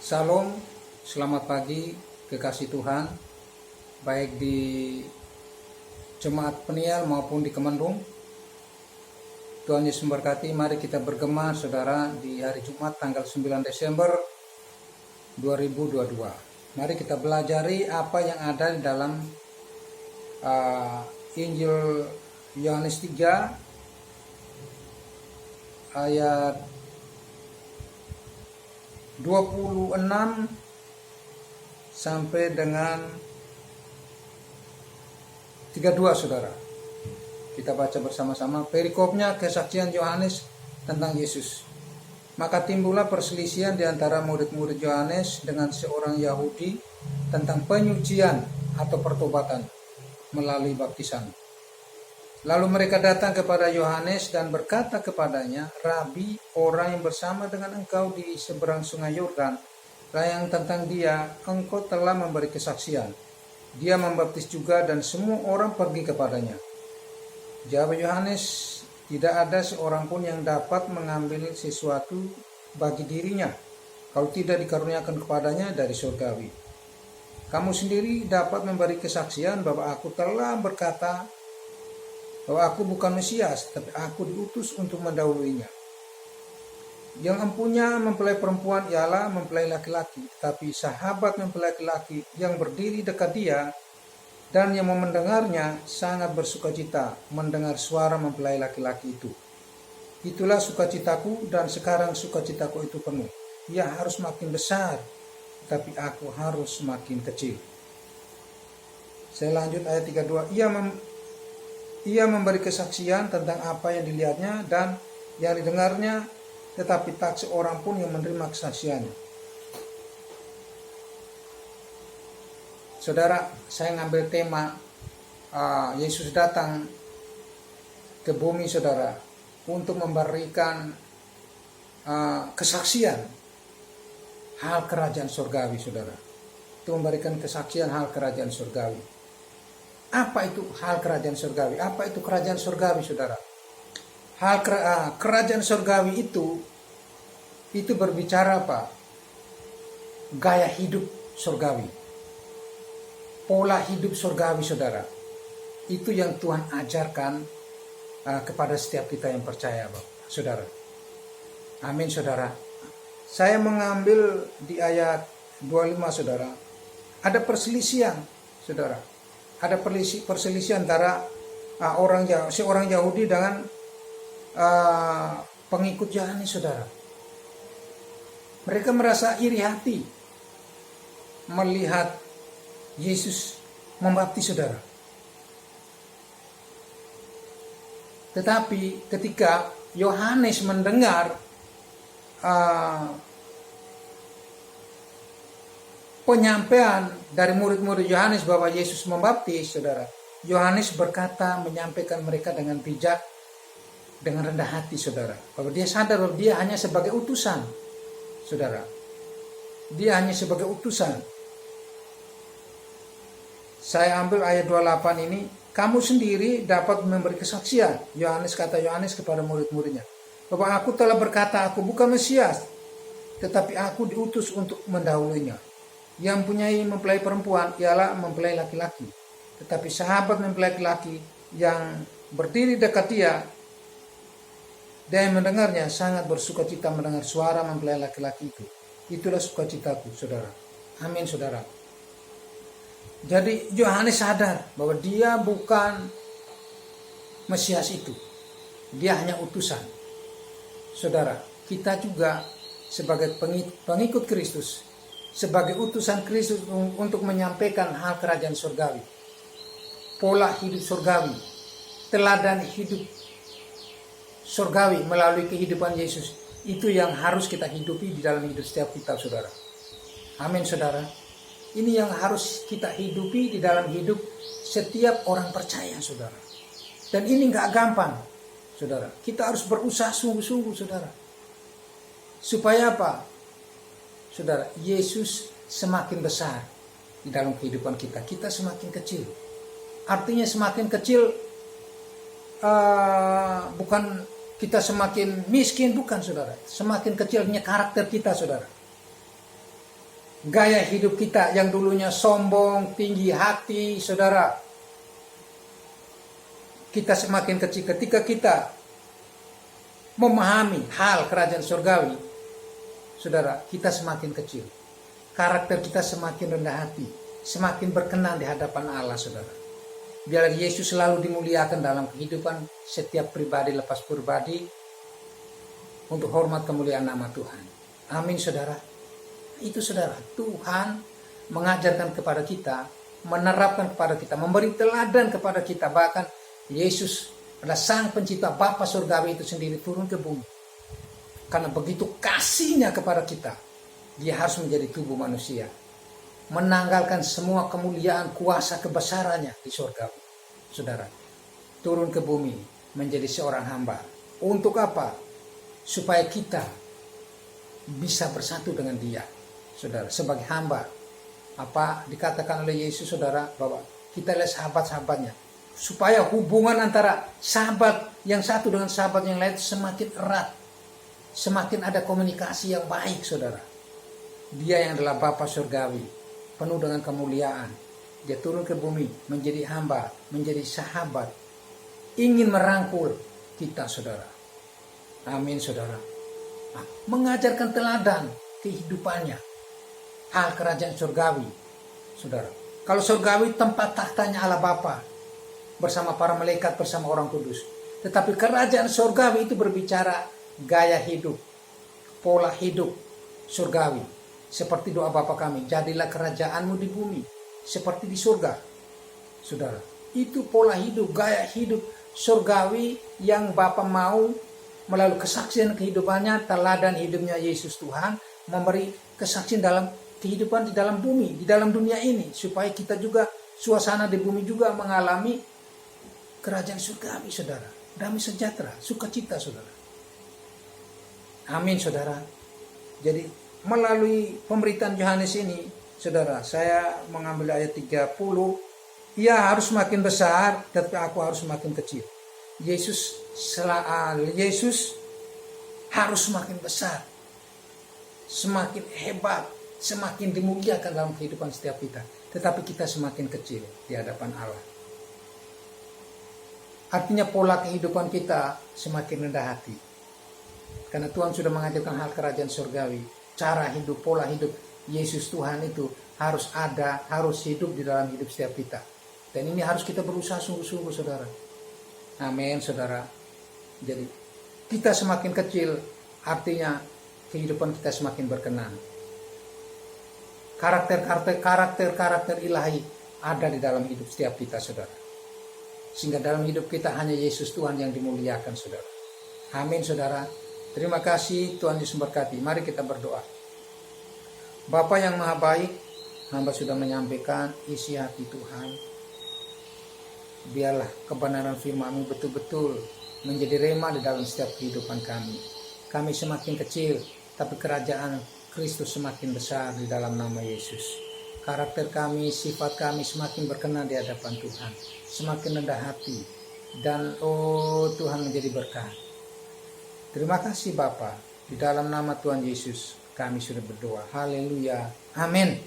Salam, selamat pagi, kekasih Tuhan, baik di Jemaat Peniel maupun di Kemendung. Tuhan Yesus memberkati. Mari kita bergema, saudara, di hari Jumat tanggal 9 Desember 2022. Mari kita belajari apa yang ada di dalam Injil Yohanes 3 ayat 26 sampai dengan 32, saudara. Kita baca bersama-sama. Perikopnya kesaksian Yohanes tentang Yesus. Maka timbullah perselisihan di antara murid-murid Yohanes dengan seorang Yahudi tentang penyucian atau pertobatan melalui baptisan. Lalu mereka datang kepada Yohanes dan berkata kepadanya, "Rabi, orang yang bersama dengan engkau di seberang sungai Yordan, yang tentang dia engkau telah memberi kesaksian. Dia membaptis juga dan semua orang pergi kepadanya." Jawab Yohanes, "Tidak ada seorang pun yang dapat mengambil sesuatu bagi dirinya kalau tidak dikaruniakan kepadanya dari surgawi. Kamu sendiri dapat memberi kesaksian bahwa aku telah berkata bahwa aku bukan Mesias, tapi aku diutus untuk mendahuluinya. Yang empunya mempelai perempuan ialah mempelai laki-laki, tapi sahabat mempelai laki-laki yang berdiri dekat dia dan yang mau mendengarnya sangat bersukacita mendengar suara mempelai laki-laki itu. Itulah sukacitaku, dan sekarang sukacitaku itu penuh. Ia harus makin besar, tapi aku harus makin kecil." Saya lanjut ayat 32. Ia memberi kesaksian tentang apa yang dilihatnya dan yang didengarnya, tetapi tak seorang pun yang menerima kesaksiannya. Saudara, saya ngambil tema Yesus datang ke bumi, saudara, untuk memberikan kesaksian hal kerajaan surgawi, saudara. Itu memberikan kesaksian hal kerajaan surgawi. Apa itu hal kerajaan surgawi? Apa itu kerajaan surgawi, saudara? Kerajaan surgawi itu berbicara apa? Gaya hidup surgawi. Pola hidup surgawi, saudara. Itu yang Tuhan ajarkan kepada setiap kita yang percaya, saudara. Amin, saudara. Saya mengambil di ayat 25, saudara. Ada perselisihan, saudara. Ada perselisihan antara seorang Yahudi dengan pengikut Yohanes, saudara. Mereka merasa iri hati melihat Yesus membaptis, saudara. Tetapi ketika Yohanes mendengar penyampaian dari murid-murid Yohanes bahwa Yesus membaptis, saudara, Yohanes berkata, menyampaikan mereka dengan bijak, dengan rendah hati, saudara, bahwa dia sadar bahwa dia hanya sebagai utusan, saudara. Dia hanya sebagai utusan. Saya ambil ayat 28 ini. Kamu sendiri dapat memberi kesaksian, kata Yohanes kepada murid-muridnya, bahwa aku telah berkata aku bukan Mesias, tetapi aku diutus untuk mendahulunya. Yang mempunyai mempelai perempuan ialah mempelai laki-laki, tetapi sahabat mempelai laki-laki yang berdiri dekat dia dan mendengarnya sangat bersukacita mendengar suara mempelai laki-laki itu. Itulah sukacitaku, saudara. Amin, saudara. Jadi Yohanes sadar bahwa dia bukan Mesias itu. Dia hanya utusan. Saudara, kita juga sebagai pengikut Kristus, sebagai utusan Kristus untuk menyampaikan hal kerajaan surgawi, pola hidup surgawi, teladan hidup surgawi melalui kehidupan Yesus. Itu yang harus kita hidupi di dalam hidup setiap kita, saudara. Amin, saudara. Ini yang harus kita hidupi di dalam hidup setiap orang percaya, saudara. Dan ini gak gampang, saudara. Kita harus berusaha sungguh-sungguh, saudara. Supaya apa? Saudara, Yesus semakin besar di dalam kehidupan kita. Kita semakin kecil. Artinya semakin kecil bukan kita semakin miskin, bukan, saudara. Semakin kecilnya karakter kita, saudara. Gaya hidup kita yang dulunya sombong, tinggi hati, saudara, kita semakin kecil ketika kita memahami hal kerajaan surgawi. Saudara, kita semakin kecil. Karakter kita semakin rendah hati, semakin berkenan di hadapan Allah, saudara. Biar Yesus selalu dimuliakan dalam kehidupan setiap pribadi lepas pribadi untuk hormat kemuliaan nama Tuhan. Amin, saudara. Itu, saudara, Tuhan mengajarkan kepada kita, menerapkan kepada kita, memberi teladan kepada kita. Bahkan Yesus adalah Sang Pencipta, Bapa Surgawi itu sendiri turun ke bumi. Karena begitu kasihnya kepada kita, dia harus menjadi tubuh manusia, menanggalkan semua kemuliaan, kuasa, kebesarannya di surga. Saudara, turun ke bumi menjadi seorang hamba. Untuk apa? Supaya kita bisa bersatu dengan dia. Saudara, sebagai hamba, apa dikatakan oleh Yesus, saudara, bahwa kita adalah sahabat-sahabatnya, supaya hubungan antara sahabat yang satu dengan sahabat yang lain semakin erat, semakin ada komunikasi yang baik, saudara. Dia yang adalah Bapa Surgawi, penuh dengan kemuliaan, dia turun ke bumi menjadi hamba, menjadi sahabat, ingin merangkul kita, saudara. Amin, saudara. Nah, mengajarkan teladan kehidupannya, hal kerajaan surgawi, saudara. Kalau surgawi tempat tahtanya Allah Bapa bersama para malaikat, bersama orang kudus. Tetapi kerajaan surgawi itu berbicara gaya hidup, pola hidup surgawi. Seperti doa Bapa kami, jadilah kerajaanmu di bumi seperti di surga. Saudara, itu pola hidup, gaya hidup surgawi yang Bapa mau melalui kesaksian kehidupannya, teladan hidupnya Yesus Tuhan, memberi kesaksian dalam kehidupan di dalam bumi, di dalam dunia ini, supaya kita juga suasana di bumi juga mengalami kerajaan surgawi, saudara. Damai sejahtera, sukacita, saudara. Amin, saudara. Jadi melalui pemberitaan Yohanes ini, saudara, saya mengambil ayat 30, ia harus semakin besar, tetapi aku harus semakin kecil. Yesus harus semakin besar, semakin hebat, semakin dimuliakan dalam kehidupan setiap kita. Tetapi kita semakin kecil di hadapan Allah. Artinya pola kehidupan kita semakin rendah hati. Karena Tuhan sudah mengajarkan hal kerajaan surgawi. Cara hidup, pola hidup Yesus Tuhan itu harus ada, harus hidup di dalam hidup setiap kita. Dan ini harus kita berusaha sungguh-sungguh, saudara. Amin, saudara. Jadi kita semakin kecil, artinya kehidupan kita semakin berkenan. Karakter ilahi ada di dalam hidup setiap kita, saudara. Sehingga dalam hidup kita hanya Yesus Tuhan yang dimuliakan, saudara. Amin, saudara. Terima kasih, Tuhan Yesus memberkati. Mari kita berdoa. Bapa yang maha baik, hamba sudah menyampaikan isi hati Tuhan. Biarlah kebenaran firman-Mu betul-betul menjadi rema di dalam setiap kehidupan kami. Kami semakin kecil, tapi kerajaan Kristus semakin besar di dalam nama Yesus. Karakter kami, sifat kami semakin berkenan di hadapan Tuhan. Semakin rendah hati. Dan Tuhan menjadi berkat. Terima kasih Bapa. Di dalam nama Tuhan Yesus kami sudah berdoa. Haleluya. Amin.